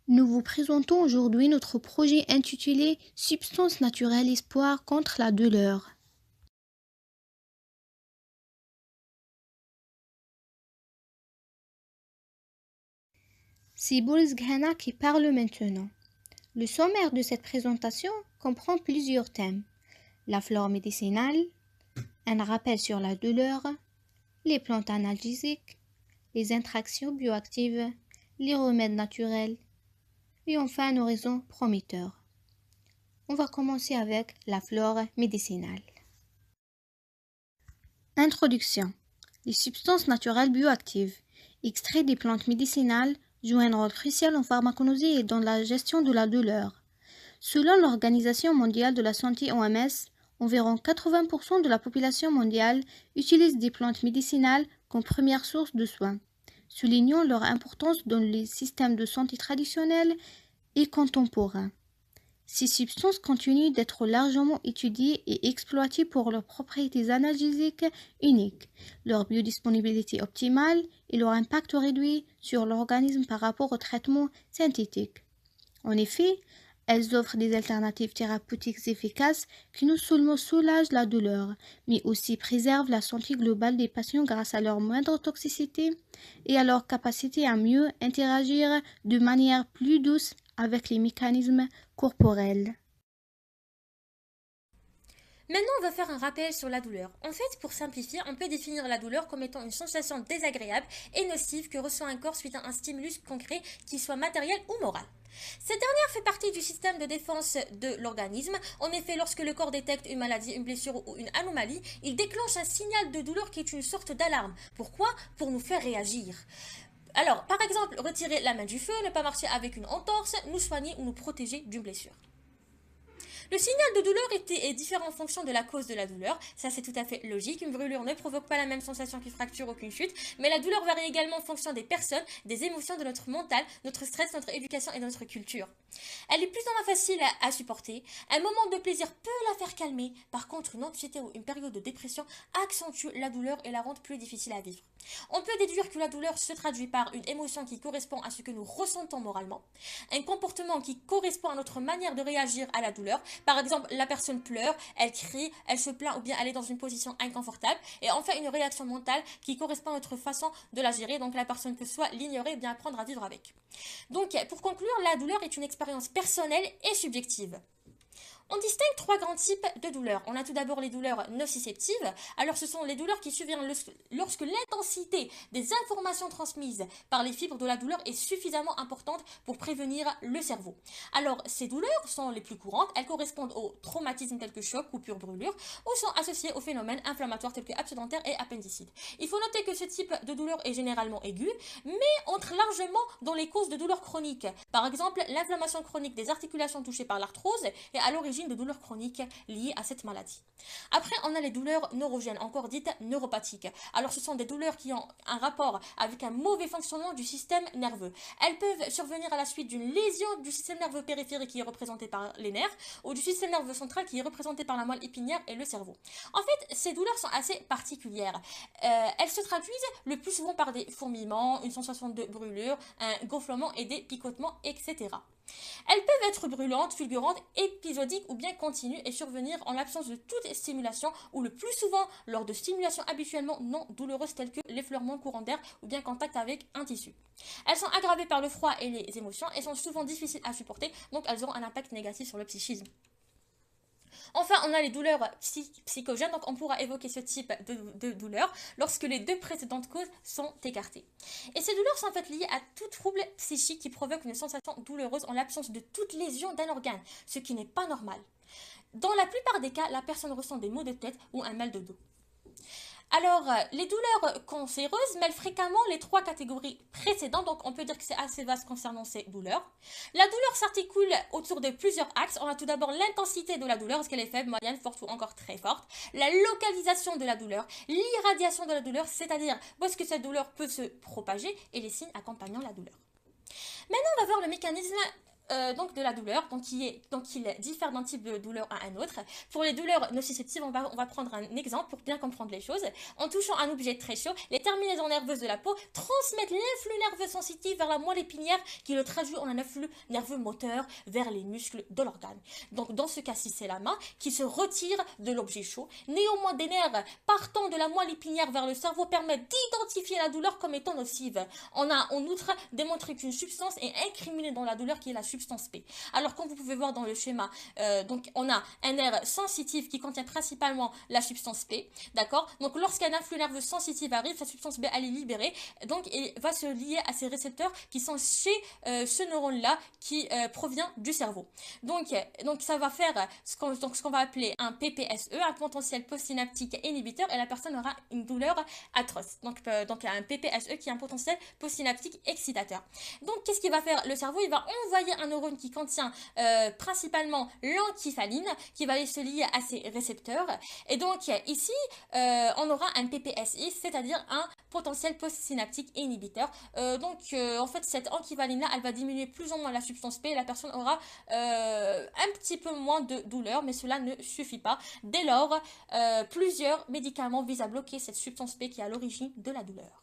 Nous vous présentons aujourd'hui notre projet intitulé Substance naturelle espoir contre la douleur. C'est Boris Ghana qui parle maintenant. Le sommaire de cette présentation comprend plusieurs thèmes. La flore médicinale, un rappel sur la douleur, les plantes analgésiques, les interactions bioactives, les remèdes naturels et enfin un horizon prometteur. On va commencer avec la flore médicinale. Introduction. Les substances naturelles bioactives, extraits des plantes médicinales, jouent un rôle crucial en pharmacologie et dans la gestion de la douleur. Selon l'Organisation mondiale de la santé OMS, environ 80% de la population mondiale utilise des plantes médicinales comme première source de soins, soulignant leur importance dans les systèmes de santé traditionnels et contemporains. Ces substances continuent d'être largement étudiées et exploitées pour leurs propriétés analgésiques uniques, leur biodisponibilité optimale et leur impact réduit sur l'organisme par rapport aux traitements synthétiques. En effet, elles offrent des alternatives thérapeutiques efficaces qui non seulement soulagent la douleur, mais aussi préservent la santé globale des patients grâce à leur moindre toxicité et à leur capacité à mieux interagir de manière plus douce avec les mécanismes corporels. Maintenant, on va faire un rappel sur la douleur. En fait, pour simplifier, on peut définir la douleur comme étant une sensation désagréable et nocive que reçoit un corps suite à un stimulus concret, qu'il soit matériel ou moral. Cette dernière fait partie du système de défense de l'organisme. En effet, lorsque le corps détecte une maladie, une blessure ou une anomalie, il déclenche un signal de douleur qui est une sorte d'alarme. Pourquoi? Pour nous faire réagir. Alors, par exemple, retirer la main du feu, ne pas marcher avec une entorse, nous soigner ou nous protéger d'une blessure. Le signal de douleur est différent en fonction de la cause de la douleur. Ça, c'est tout à fait logique. Une brûlure ne provoque pas la même sensation qu'une fracture ou qu'une chute. Mais la douleur varie également en fonction des personnes, des émotions, de notre mental, notre stress, notre éducation et de notre culture. Elle est plus ou moins facile à supporter. Un moment de plaisir peut la faire calmer. Par contre, une anxiété ou une période de dépression accentue la douleur et la rend plus difficile à vivre. On peut déduire que la douleur se traduit par une émotion qui correspond à ce que nous ressentons moralement, un comportement qui correspond à notre manière de réagir à la douleur. Par exemple, la personne pleure, elle crie, elle se plaint ou bien elle est dans une position inconfortable. Et enfin, une réaction mentale qui correspond à notre façon de la gérer. Donc la personne peut soit l'ignorer ou bien apprendre à vivre avec. Donc pour conclure, la douleur est une expérience personnelle et subjective. On distingue trois grands types de douleurs. On a tout d'abord les douleurs nociceptives. Alors ce sont les douleurs qui surviennent lorsque l'intensité des informations transmises par les fibres de la douleur est suffisamment importante pour prévenir le cerveau. Alors ces douleurs sont les plus courantes. Elles correspondent aux traumatismes tels que choc, coupure, brûlure ou sont associées aux phénomènes inflammatoires tels que abcès dentaire et appendicite. Il faut noter que ce type de douleur est généralement aigu, mais entre largement dans les causes de douleurs chroniques. Par exemple, l'inflammation chronique des articulations touchées par l'arthrose est à l'origine de douleurs chroniques liées à cette maladie. Après, on a les douleurs neurogènes, encore dites neuropathiques. Alors, ce sont des douleurs qui ont un rapport avec un mauvais fonctionnement du système nerveux. Elles peuvent survenir à la suite d'une lésion du système nerveux périphérique qui est représenté par les nerfs ou du système nerveux central qui est représenté par la moelle épinière et le cerveau. En fait, ces douleurs sont assez particulières. Elles se traduisent le plus souvent par des fourmillements, une sensation de brûlure, un gonflement et des picotements, etc. Elles peuvent être brûlantes, fulgurantes, épisodiques ou bien continues et survenir en l'absence de toute stimulation ou le plus souvent lors de stimulations habituellement non douloureuses telles que l'effleurement, courant d'air ou bien contact avec un tissu. Elles sont aggravées par le froid et les émotions et sont souvent difficiles à supporter, donc elles auront un impact négatif sur le psychisme. Enfin, on a les douleurs psychogènes, donc on pourra évoquer ce type de douleur lorsque les deux précédentes causes sont écartées. Et ces douleurs sont en fait liées à tout trouble psychique qui provoque une sensation douloureuse en l'absence de toute lésion d'un organe, ce qui n'est pas normal. Dans la plupart des cas, la personne ressent des maux de tête ou un mal de dos. Alors, les douleurs cancéreuses mêlent fréquemment les trois catégories précédentes, donc on peut dire que c'est assez vaste concernant ces douleurs. La douleur s'articule autour de plusieurs axes. On a tout d'abord l'intensité de la douleur, est-ce qu'elle est faible, moyenne, forte ou encore très forte. La localisation de la douleur, l'irradiation de la douleur, c'est-à-dire où est-ce que cette douleur peut se propager et les signes accompagnant la douleur. Maintenant, on va voir le mécanisme donc de la douleur, donc il diffère d'un type de douleur à un autre. Pour les douleurs nociceptives, on va prendre un exemple pour bien comprendre les choses. En touchant un objet très chaud, les terminaisons nerveuses de la peau transmettent l'influx nerveux sensitif vers la moelle épinière qui le traduit en un influx nerveux moteur vers les muscles de l'organe. Donc dans ce cas-ci, c'est la main qui se retire de l'objet chaud. Néanmoins, des nerfs partant de la moelle épinière vers le cerveau permettent d'identifier la douleur comme étant nocive. On a en outre démontré qu'une substance est incriminée dans la douleur qui est la substance P. Alors comme vous pouvez voir dans le schéma, donc on a un nerf sensitif qui contient principalement la substance P, d'accord. Donc lorsqu'un influx nerveux sensitif arrive, sa substance B elle est libérée, donc il va se lier à ces récepteurs qui sont chez ce neurone-là qui provient du cerveau. Donc ça va faire ce qu'on va appeler un PPSE, un potentiel postsynaptique inhibiteur, et la personne aura une douleur atroce. Donc un PPSE qui est un potentiel postsynaptique excitateur. Donc qu'est-ce qu'il va faire le cerveau? Il va envoyer un neurone qui contient principalement l'encéphaline qui va aller se lier à ces récepteurs. Et donc ici, on aura un PPSI, c'est-à-dire un potentiel postsynaptique inhibiteur. En fait, cette encéphaline-là, elle va diminuer plus ou moins la substance P et la personne aura un petit peu moins de douleur, mais cela ne suffit pas. Dès lors, plusieurs médicaments visent à bloquer cette substance P qui est à l'origine de la douleur.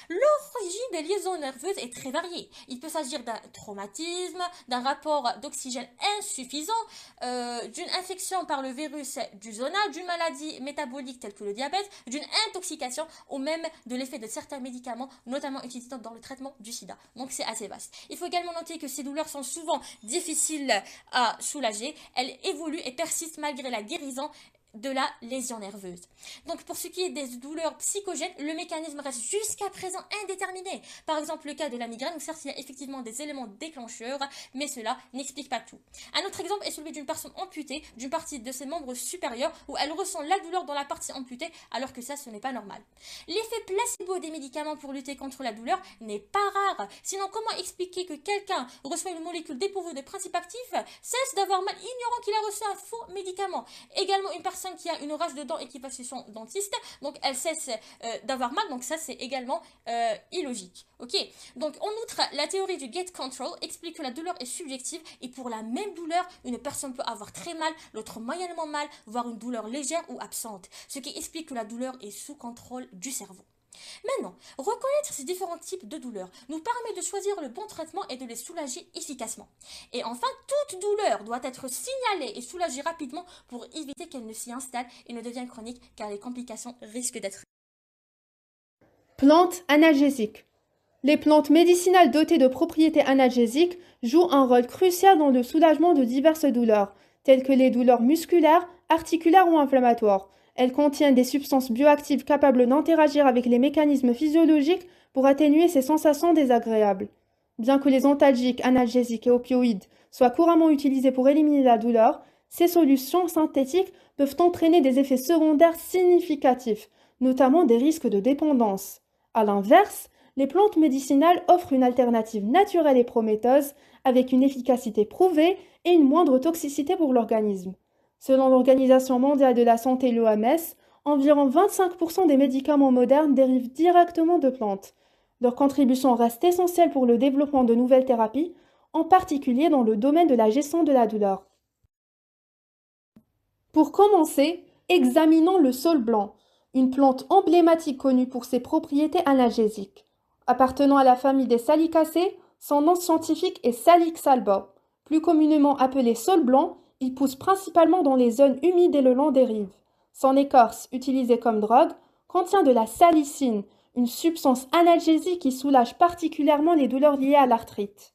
L'origine des liaisons nerveuses est très variée. Il peut s'agir d'un traumatisme, d'un rapport d'oxygène insuffisant, d'une infection par le virus du zona, d'une maladie métabolique telle que le diabète, d'une intoxication ou même de l'effet de certains médicaments, notamment utilisés dans le traitement du sida. Donc c'est assez vaste. Il faut également noter que ces douleurs sont souvent difficiles à soulager. Elles évoluent et persistent malgré la guérison de la lésion nerveuse. Donc pour ce qui est des douleurs psychogènes, le mécanisme reste jusqu'à présent indéterminé. Par exemple le cas de la migraine où certes il y a effectivement des éléments déclencheurs, mais cela n'explique pas tout. Un autre exemple est celui d'une personne amputée d'une partie de ses membres supérieurs où elle ressent la douleur dans la partie amputée alors que ça ce n'est pas normal. L'effet placebo des médicaments pour lutter contre la douleur n'est pas rare. Sinon comment expliquer que quelqu'un reçoit une molécule dépourvue de principes actifs, cesse d'avoir mal ignorant qu'il a reçu un faux médicament. Également une personne qui a une rage de dents et qui va chez son dentiste, donc elle cesse d'avoir mal, donc ça c'est également illogique. Ok. Donc en outre, la théorie du gate control explique que la douleur est subjective et pour la même douleur, une personne peut avoir très mal, l'autre moyennement mal, voire une douleur légère ou absente, ce qui explique que la douleur est sous contrôle du cerveau. Maintenant, reconnaître ces différents types de douleurs nous permet de choisir le bon traitement et de les soulager efficacement. Et enfin, toute douleur doit être signalée et soulagée rapidement pour éviter qu'elle ne s'y installe et ne devienne chronique car les complications risquent d'être. Plantes analgésiques. Les plantes médicinales dotées de propriétés analgésiques jouent un rôle crucial dans le soulagement de diverses douleurs, telles que les douleurs musculaires, articulaires ou inflammatoires. Elles contiennent des substances bioactives capables d'interagir avec les mécanismes physiologiques pour atténuer ces sensations désagréables. Bien que les antalgiques, analgésiques et opioïdes soient couramment utilisés pour éliminer la douleur, ces solutions synthétiques peuvent entraîner des effets secondaires significatifs, notamment des risques de dépendance. À l'inverse, les plantes médicinales offrent une alternative naturelle et prometteuse avec une efficacité prouvée et une moindre toxicité pour l'organisme. Selon l'Organisation mondiale de la santé, l'OMS, environ 25% des médicaments modernes dérivent directement de plantes. Leur contribution reste essentielle pour le développement de nouvelles thérapies, en particulier dans le domaine de la gestion de la douleur. Pour commencer, examinons le saule blanc, une plante emblématique connue pour ses propriétés analgésiques. Appartenant à la famille des salicacées, son nom scientifique est Salix alba. Plus communément appelé saule blanc, il pousse principalement dans les zones humides et le long des rives. Son écorce, utilisée comme drogue, contient de la salicine, une substance analgésique qui soulage particulièrement les douleurs liées à l'arthrite.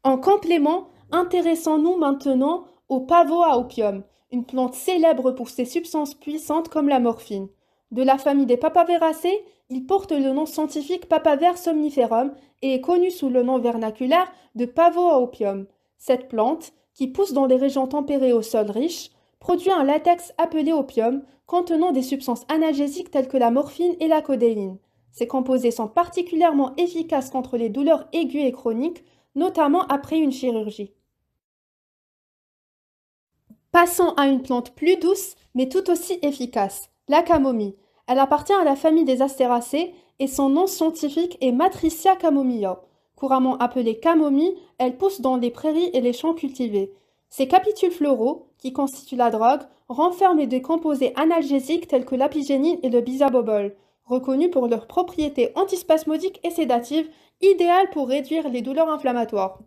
En complément, intéressons-nous maintenant au pavot à opium, une plante célèbre pour ses substances puissantes comme la morphine. De la famille des Papaveracées, il porte le nom scientifique Papaver somniferum et est connu sous le nom vernaculaire de pavot à opium. Cette plante, qui pousse dans les régions tempérées au sol riche, produit un latex appelé opium contenant des substances analgésiques telles que la morphine et la codéine. Ces composés sont particulièrement efficaces contre les douleurs aiguës et chroniques, notamment après une chirurgie. Passons à une plante plus douce, mais tout aussi efficace, la camomille. Elle appartient à la famille des Astéracées et son nom scientifique est Matricia camomilla. Couramment appelée camomille, elle pousse dans les prairies et les champs cultivés. Ces capitules floraux, qui constituent la drogue, renferment des composés analgésiques tels que l'apigénine et le bisabobol, reconnus pour leurs propriétés antispasmodiques et sédatives, idéales pour réduire les douleurs inflammatoires.